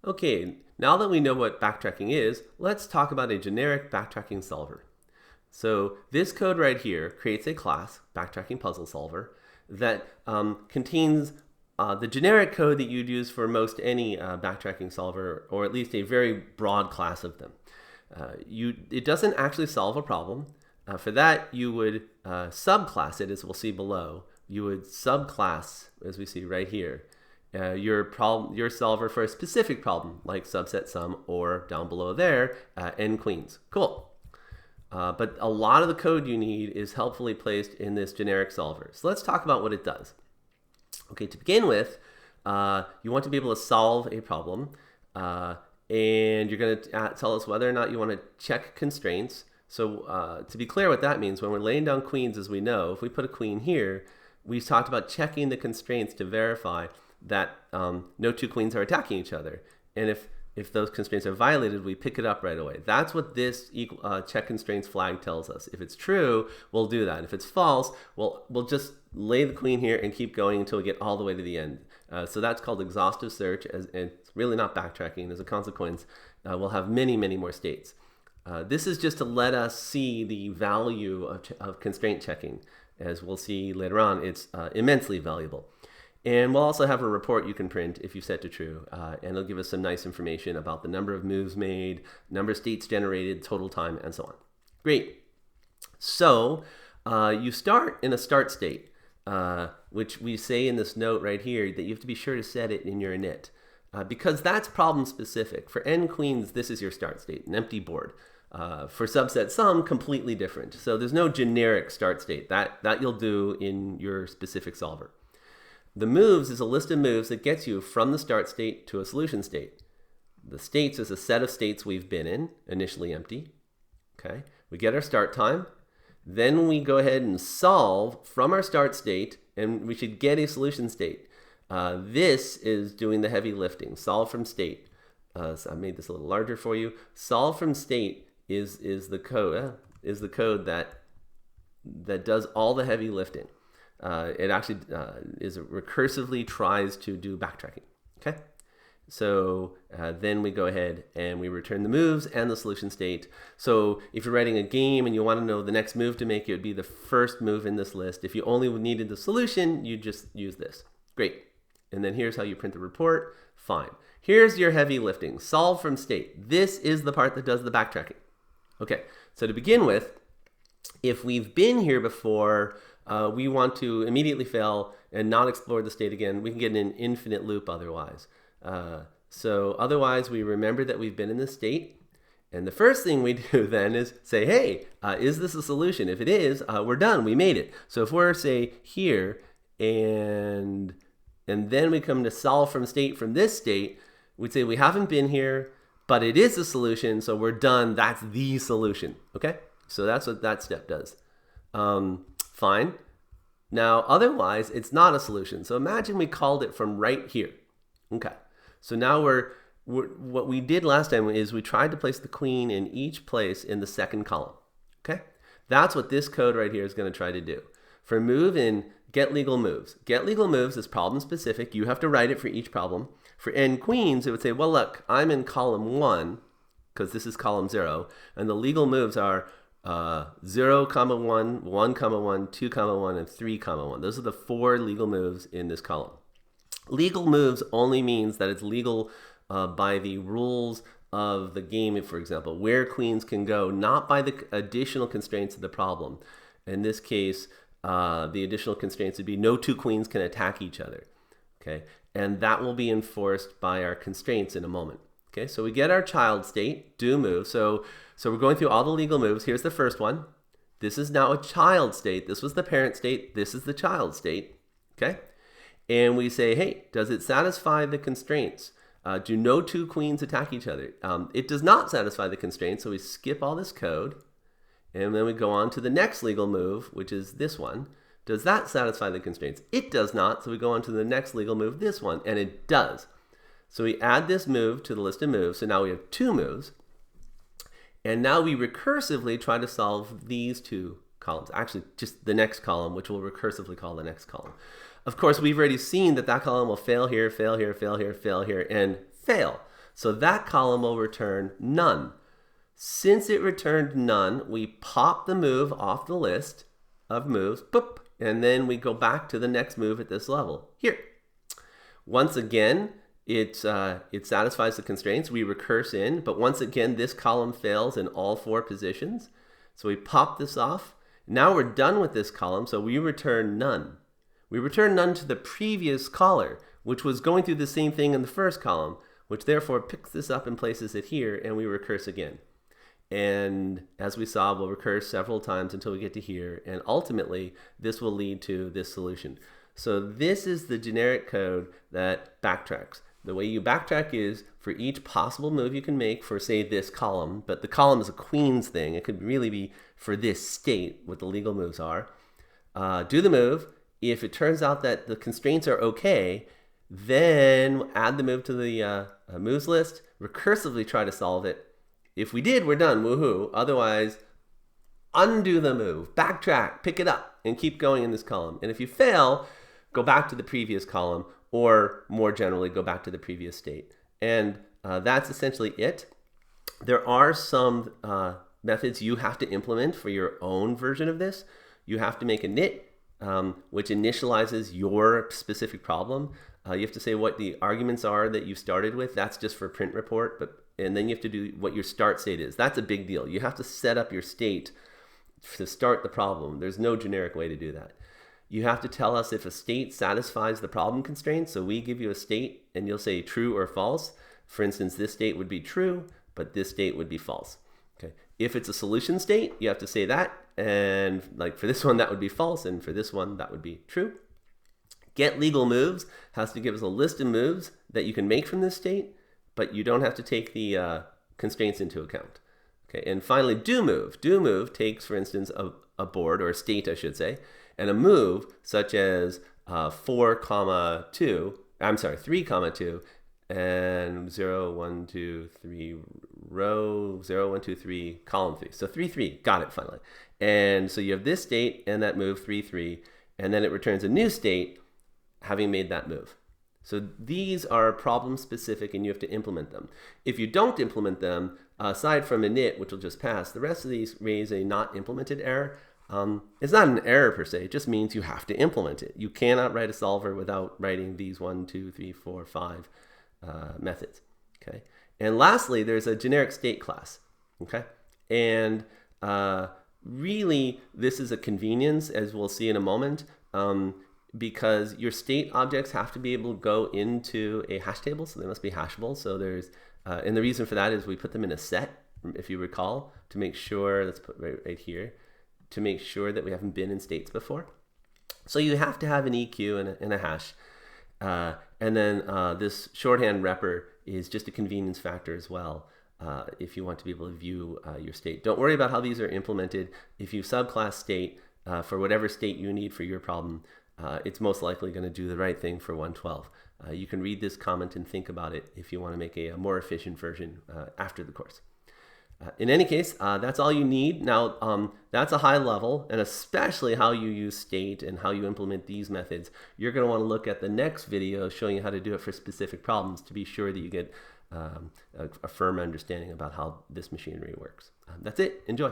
Okay, now that we know what backtracking is, let's talk about a generic backtracking solver. So this code right here creates a class, backtracking puzzle solver, that contains the generic code that you'd use for most any backtracking solver, or at least a very broad class of them. It doesn't actually solve a problem. For that, you would subclass it, as we'll see below. You would subclass, as we see right here, your solver for a specific problem, like subset sum, or down below there, n queens. Cool. But a lot of the code you need is helpfully placed in this generic solver. So let's talk about what it does. Okay, to begin with, you want to be able to solve a problem, and you're going to tell us whether or not you want to check constraints. So to be clear what that means, when we're laying down queens, as we know, if we put a queen here, we talked about checking the constraints to verify that no two queens are attacking each other. And if those constraints are violated, we pick it up right away. That's what this check constraints flag tells us. If it's true, we'll do that. If it's false, we'll just lay the queen here and keep going until we get all the way to the end. So that's called exhaustive search, and it's really not backtracking. As a consequence, we'll have many, many more states. This is just to let us see the value of constraint checking. As we'll see later on, it's immensely valuable. And we'll also have a report you can print if you set to true, and it'll give us some nice information about the number of moves made, number of states generated, total time, and so on. Great. So you start in a start state, which we say in this note right here that you have to be sure to set it in your init, because that's problem specific. For n queens, this is your start state, an empty board. For subset sum, completely different. So there's no generic start state. That you'll do in your specific solver. The moves is a list of moves that gets you from the start state to a solution state. The states is a set of states we've been in, initially empty. Okay, we get our start time. Then we go ahead and solve from our start state, and we should get a solution state. This is doing the heavy lifting, solve from state. So I made this a little larger for you. Solve from state is the code that does all the heavy lifting. It actually recursively tries to do backtracking. Okay, so then we go ahead and we return the moves and the solution state. So if you're writing a game and you want to know the next move to make, it would be the first move in this list. If you only needed the solution, you just use this. Great. And then here's how you print the report. Fine. Here's your heavy lifting. Solve from state. This is the part that does the backtracking. Okay, so to begin with, if we've been here before, we want to immediately fail and not explore the state again. We can get in an infinite loop otherwise. So otherwise, we remember that we've been in this state. And the first thing we do then is say, hey, is this a solution? If it is, we're done. We made it. So if we're, say, here, and then we come to solve from state from this state, we'd say we haven't been here, but it is a solution, so we're done. That's the solution. Okay? So that's what that step does. Fine. Now, otherwise, it's not a solution. So imagine we called it from right here. Okay. So now what we did last time is we tried to place the queen in each place in the second column. Okay. That's what this code right here is going to try to do. For move in get legal moves. Get legal moves is problem specific. You have to write it for each problem. For n queens, it would say, well, look, I'm in column 1 because this is column 0, and the legal moves are 0, 1, 1, 1, 2, 1, and 3, 1. Those are the 4 legal moves in this column. Legal moves only means that it's legal by the rules of the game, for example, where queens can go, not by the additional constraints of the problem. In this case, the additional constraints would be no two queens can attack each other. Okay, and that will be enforced by our constraints in a moment. Okay, so we get our child state, do move. So we're going through all the legal moves. Here's the first one. This is now a child state. This was the parent state. This is the child state. Okay, and we say, hey, does it satisfy the constraints? Do no two queens attack each other? It does not satisfy the constraints, so we skip all this code. And then we go on to the next legal move, which is this one. Does that satisfy the constraints? It does not, so we go on to the next legal move, this one, and it does. So we add this move to the list of moves, so now we have 2 moves. And now we recursively try to solve these 2 columns, actually just the next column, which we'll recursively call the next column. Of course, we've already seen that that column will fail here, fail here, fail here, fail here, and fail. So that column will return none. Since it returned none, we pop the move off the list of moves, boop, and then we go back to the next move at this level, here. Once again, it satisfies the constraints. We recurse in, but once again, this column fails in all 4 positions. So we pop this off. Now we're done with this column, so we return none. We return none to the previous caller, which was going through the same thing in the first column, which therefore picks this up and places it here, and we recurse again. And as we saw, we'll recurse several times until we get to here, and ultimately, this will lead to this solution. So this is the generic code that backtracks. The way you backtrack is for each possible move you can make for, say, this column, but the column is a queens thing. It could really be for this state, what the legal moves are. Do the move. If it turns out that the constraints are okay, then add the move to the moves list, recursively try to solve it. If we did, we're done, woohoo. Otherwise, undo the move, backtrack, pick it up, and keep going in this column. And if you fail, go back to the previous column, or more generally, go back to the previous state. And that's essentially it. There are some methods you have to implement for your own version of this. You have to make a init, which initializes your specific problem. You have to say what the arguments are that you started with. That's just for print report, and then you have to do what your start state is. That's a big deal. You have to set up your state to start the problem. There's no generic way to do that. You have to tell us if a state satisfies the problem constraint. So we give you a state and you'll say true or false. For instance, this state would be true, but this state would be false. Okay. If it's a solution state, you have to say that. And like for this one, that would be false. And for this one, that would be true. Get legal moves has to give us a list of moves that you can make from this state, but you don't have to take the constraints into account. Okay, and finally, do move. Do move takes, for instance, a board, or a state, I should say, and a move such as 3, 2, and 0, 1, 2, 3, row 0, 1, 2, 3, column 3. So 3, 3, got it finally. And so you have this state and that move 3, 3, and then it returns a new state having made that move. So these are problem specific and you have to implement them. If you don't implement them, aside from init, which will just pass, the rest of these raise a not implemented error. It's not an error per se, it just means you have to implement it. You cannot write a solver without writing these 1, 2, 3, 4, 5 methods. Okay. And lastly, there's a generic state class. Okay. And really, this is a convenience, as we'll see in a moment. Because your state objects have to be able to go into a hash table, so they must be hashable. So there's, and the reason for that is we put them in a set, if you recall, to make sure, let's put right here, to make sure that we haven't been in states before. So you have to have an EQ and a hash. And then this shorthand repr is just a convenience factor as well, if you want to be able to view your state. Don't worry about how these are implemented. If you subclass state for whatever state you need for your problem, it's most likely going to do the right thing for 112. You can read this comment and think about it if you want to make a more efficient version after the course. In any case, that's all you need. Now, that's a high level, and especially how you use state and how you implement these methods. You're going to want to look at the next video showing you how to do it for specific problems to be sure that you get a firm understanding about how this machinery works. That's it. Enjoy.